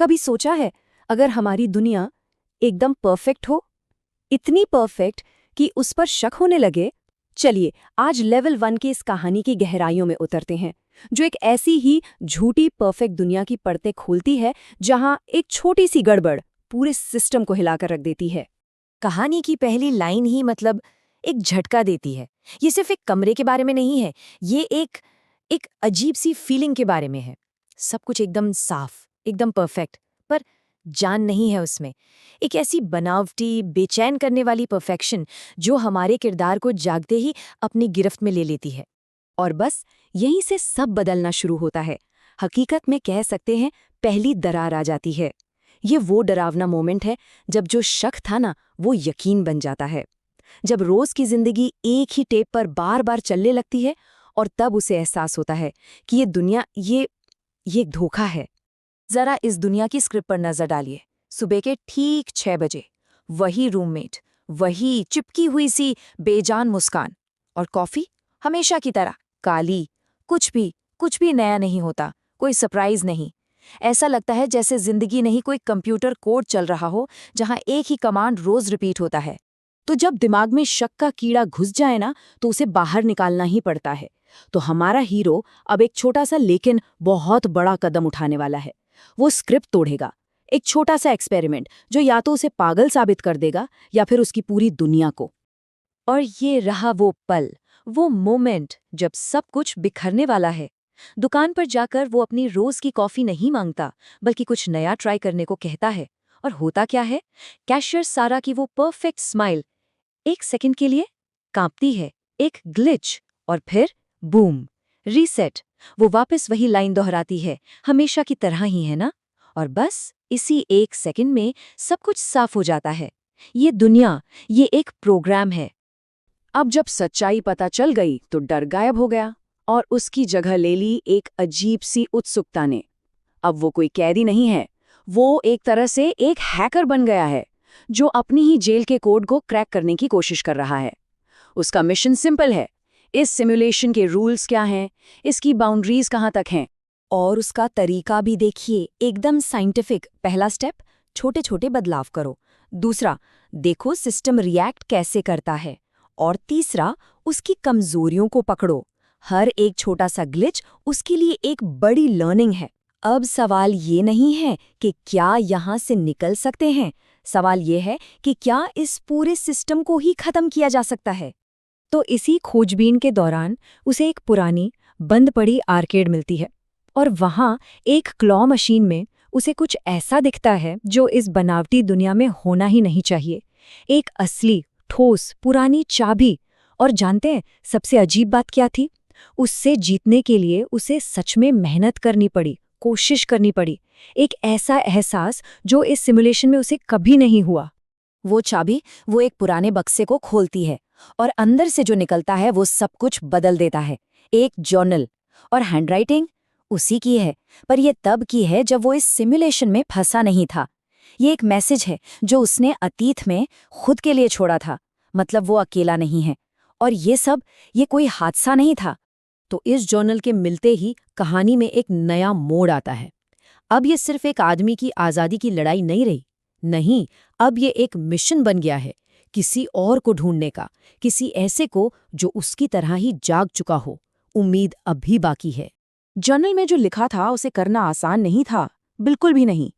कभी सोचा है अगर हमारी दुनिया एकदम परफेक्ट हो, इतनी परफेक्ट कि उस पर शक होने लगे? चलिए आज लेवल 1 की इस कहानी की गहराइयों में उतरते हैं, जो एक ऐसी ही झूठी परफेक्ट दुनिया की परतें खोलती है जहां एक छोटी सी गड़बड़ पूरे सिस्टम को हिलाकर रख देती है। कहानी की पहली लाइन ही मतलब एक झटका देती है। ये सिर्फ एक कमरे के बारे में नहीं है, ये एक अजीब सी फीलिंग के बारे में है। सब कुछ एकदम साफ, एकदम परफेक्ट, पर जान नहीं है उसमें। एक ऐसी बनावटी, बेचैन करने वाली परफेक्शन जो हमारे किरदार को जागते ही अपनी गिरफ्त में ले लेती है। और बस यहीं से सब बदलना शुरू होता है। हकीकत में कह सकते हैं पहली दरार आ जाती है। ये वो डरावना मोमेंट है जब जो शक था ना, वो यकीन बन जाता है। जब रोज की जिंदगी एक ही टेप पर बार बार चलने लगती है और तब उसे एहसास होता है कि ये दुनिया ये एक धोखा है। जरा इस दुनिया की स्क्रिप्ट पर नजर डालिए। सुबह के ठीक 6 बजे वही रूममेट, वही चिपकी हुई सी बेजान मुस्कान, और कॉफी हमेशा की तरह काली। कुछ भी नया नहीं होता, कोई सरप्राइज नहीं। ऐसा लगता है जैसे जिंदगी नहीं, कोई कंप्यूटर कोड चल रहा हो जहां एक ही कमांड रोज रिपीट होता है। तो जब दिमाग में शक का कीड़ा घुस जाए ना, तो उसे बाहर निकालना ही पड़ता है। तो हमारा हीरो अब एक छोटा सा लेकिन बहुत बड़ा कदम उठाने वाला है। वो स्क्रिप्ट तोड़ेगा, एक छोटा सा एक्सपेरिमेंट जो या तो उसे पागल साबित कर देगा या फिर उसकी पूरी दुनिया को। और ये रहा वो पल, वो मोमेंट जब सब कुछ बिखरने वाला है। दुकान पर जाकर वो अपनी रोज की कॉफी नहीं मांगता, बल्कि कुछ नया ट्राई करने को कहता है। और होता क्या है? कैशियर सारा की वो परफेक्ट स्माइल एक सेकंड के लिए कांपती है, एक ग्लिच, और फिर बूम, रीसेट। वो वापस वही लाइन दोहराती है, हमेशा की तरह ही, है ना? और बस इसी एक सेकंड में सब कुछ साफ हो जाता है। ये दुनिया, ये एक प्रोग्राम है। अब जब सच्चाई पता चल गई तो डर गायब हो गया और उसकी जगह ले ली एक अजीब सी उत्सुकता ने। अब वो कोई कैदी नहीं है, वो एक तरह से एक हैकर बन गया है जो अपनी ही जेल के कोड को क्रैक करने की कोशिश कर रहा है। उसका मिशन सिंपल है, इस सिमुलेशन के रूल्स क्या हैं, इसकी बाउंड्रीज कहाँ तक हैं। और उसका तरीका भी देखिए, एकदम साइंटिफिक। पहला स्टेप, छोटे छोटे बदलाव करो। दूसरा, देखो सिस्टम रिएक्ट कैसे करता है। और तीसरा, उसकी कमजोरियों को पकड़ो। हर एक छोटा सा ग्लिच उसके लिए एक बड़ी लर्निंग है। अब सवाल ये नहीं है कि क्या यहाँ से निकल सकते हैं, सवाल ये है कि क्या इस पूरे सिस्टम को ही खत्म किया जा सकता है। तो इसी खोजबीन के दौरान उसे एक पुरानी बंद पड़ी आर्केड मिलती है, और वहाँ एक क्लॉ मशीन में उसे कुछ ऐसा दिखता है जो इस बनावटी दुनिया में होना ही नहीं चाहिए। एक असली ठोस पुरानी चाबी। और जानते हैं सबसे अजीब बात क्या थी? उससे जीतने के लिए उसे सच में मेहनत करनी पड़ी, कोशिश करनी पड़ी। एक ऐसा एहसास जो इस सिमुलेशन में उसे कभी नहीं हुआ। वो चाबी, वो एक पुराने बक्से को खोलती है, और अंदर से जो निकलता है वो सब कुछ बदल देता है। एक जर्नल, और हैंडराइटिंग उसी की है, पर ये तब की है जब वो इस सिमुलेशन में फंसा नहीं था। ये एक मैसेज है जो उसने अतीत में खुद के लिए छोड़ा था, मतलब वो अकेला नहीं है। और ये कोई हादसा नहीं था। तो इस जर्नल के मिलते ही कहानी में एक नया मोड़ आता है। अब ये सिर्फ एक आदमी की आज़ादी की लड़ाई नहीं रही, नहीं, अब ये एक मिशन बन गया है, किसी और को ढूंढने का, किसी ऐसे को जो उसकी तरह ही जाग चुका हो। उम्मीद अब भी बाकी है। जर्नल में जो लिखा था उसे करना आसान नहीं था, बिल्कुल भी नहीं।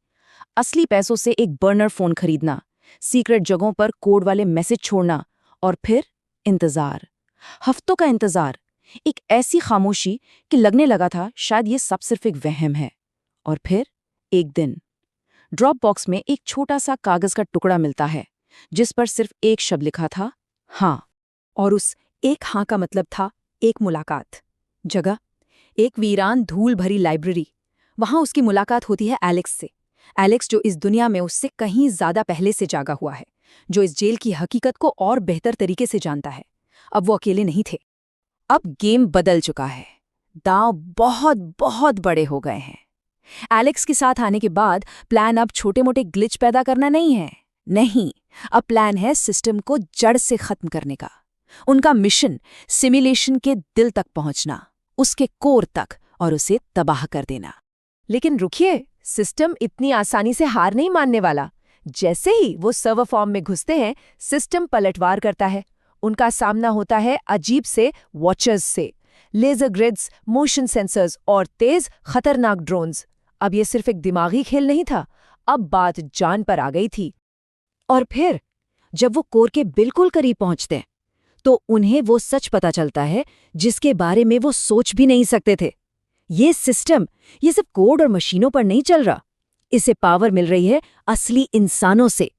असली पैसों से एक बर्नर फोन खरीदना, सीक्रेट जगहों पर कोड वाले मैसेज छोड़ना, और फिर इंतजार, हफ्तों का इंतजार, एक ऐसी खामोशी कि लगने लगा था शायद ये सब सिर्फ एक वहम है। और फिर एक दिन ड्रॉप बॉक्स में एक छोटा सा कागज का टुकड़ा मिलता है जिस पर सिर्फ एक शब्द लिखा था, हाँ। और उस एक हाँ का मतलब था एक मुलाकात। जगह, एक वीरान धूल भरी लाइब्रेरी। वहां उसकी मुलाकात होती है एलेक्स से। एलेक्स जो इस दुनिया में उससे कहीं ज्यादा पहले से जागा हुआ है, जो इस जेल की हकीकत को और बेहतर तरीके से जानता है। अब वो अकेले नहीं थे, अब गेम बदल चुका है, दांव बहुत बहुत बड़े हो गए हैं। एलेक्स के साथ आने के बाद प्लान अब छोटे मोटे ग्लिच पैदा करना नहीं है, नहीं, अब प्लान है सिस्टम को जड़ से खत्म करने का। उनका मिशन सिमुलेशन के दिल तक पहुंचना, उसके कोर तक, और उसे तबाह कर देना। लेकिन रुकिए, सिस्टम इतनी आसानी से हार नहीं मानने वाला। जैसे ही वो सर्वर फॉर्म में घुसते हैं, सिस्टम पलटवार करता है। उनका सामना होता है अजीब से वॉचर्स से, लेजर ग्रिड्स, मोशन सेंसर्स और तेज खतरनाक ड्रोन्स। अब ये सिर्फ एक दिमागी खेल नहीं था, अब बात जान पर आ गई थी। और फिर जब वो कोर के बिल्कुल करीब पहुंचते हैं तो उन्हें वो सच पता चलता है जिसके बारे में वो सोच भी नहीं सकते थे। ये सिस्टम ये सिर्फ कोड और मशीनों पर नहीं चल रहा, इसे पावर मिल रही है असली इंसानों से,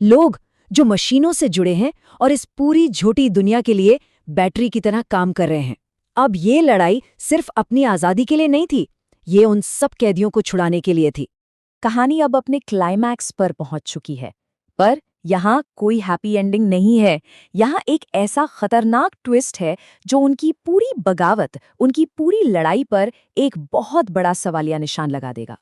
लोग जो मशीनों से जुड़े हैं और इस पूरी झूठी दुनिया के लिए बैटरी की तरह काम कर रहे हैं। अब ये लड़ाई सिर्फ अपनी आज़ादी के लिए नहीं थी, ये उन सब कैदियों को छुड़ाने के लिए थी। कहानी अब अपने क्लाइमैक्स पर पहुंच चुकी है, पर यहाँ कोई हैप्पी एंडिंग नहीं है। यहाँ एक ऐसा खतरनाक ट्विस्ट है जो उनकी पूरी बगावत, उनकी पूरी लड़ाई पर एक बहुत बड़ा सवालिया निशान लगा देगा।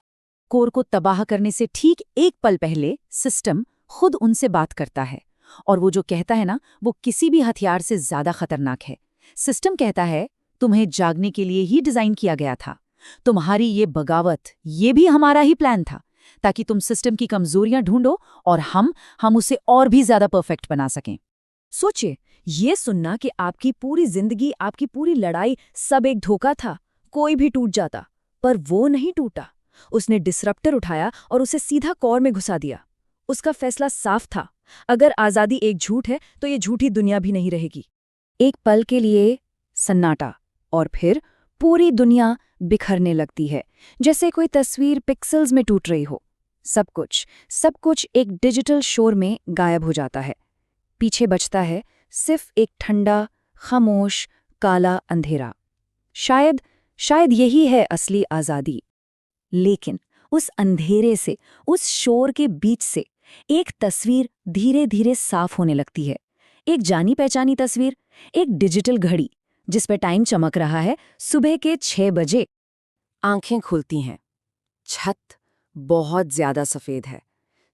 कोर को तबाह करने से ठीक एक पल पहले सिस्टम खुद उनसे बात करता है, और वो जो कहता है ना, वो किसी भी हथियार से ज्यादा खतरनाक है। सिस्टम कहता है, तुम्हें जागने के लिए ही डिजाइन किया गया था। तुम्हारी ये बगावत, ये भी हमारा ही प्लान था, ताकि तुम सिस्टम की कमजोरियां ढूंढो और हम उसे और भी ज्यादा परफेक्ट बना सकें। सोचिए, ये सुनना कि आपकी पूरी जिंदगी, आपकी पूरी लड़ाई सब एक धोखा था। कोई भी टूट जाता, पर वो नहीं टूटा। उसने डिसरप्टर उठाया और उसे सीधा कोर में घुसा दिया। उसका फैसला साफ था, अगर आज़ादी एक झूठ है तो ये झूठी दुनिया भी नहीं रहेगी। एक पल के लिए सन्नाटा, और फिर पूरी दुनिया बिखरने लगती है, जैसे कोई तस्वीर पिक्सेल्स में टूट रही हो। सब कुछ एक डिजिटल शोर में गायब हो जाता है। पीछे बचता है सिर्फ एक ठंडा, खामोश, काला अंधेरा। शायद यही है असली आज़ादी। लेकिन उस अंधेरे से, उस शोर के बीच से एक तस्वीर धीरे धीरे साफ होने लगती है। एक जानी पहचानी तस्वीर, एक डिजिटल घड़ी जिस पर टाइम चमक रहा है सुबह के 6 बजे। आंखें खुलती हैं। छत बहुत ज्यादा सफेद है।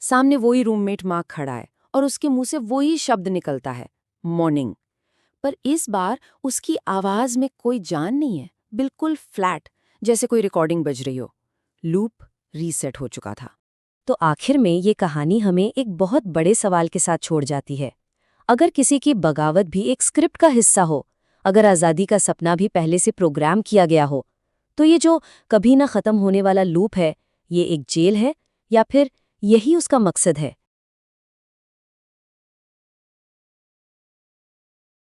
सामने वही रूममेट मार्क खड़ा है और उसके मुंह से वही शब्द निकलता है, मॉर्निंग। पर इस बार उसकी आवाज में कोई जान नहीं है, बिल्कुल फ्लैट, जैसे कोई रिकॉर्डिंग बज रही हो। लूप रीसेट हो चुका था। तो आखिर में ये कहानी हमें एक बहुत बड़े सवाल के साथ छोड़ जाती है। अगर किसी की बगावत भी एक स्क्रिप्ट का हिस्सा हो, अगर आज़ादी का सपना भी पहले से प्रोग्राम किया गया हो, तो ये जो कभी ना खत्म होने वाला लूप है, ये एक जेल है या फिर यही उसका मकसद है?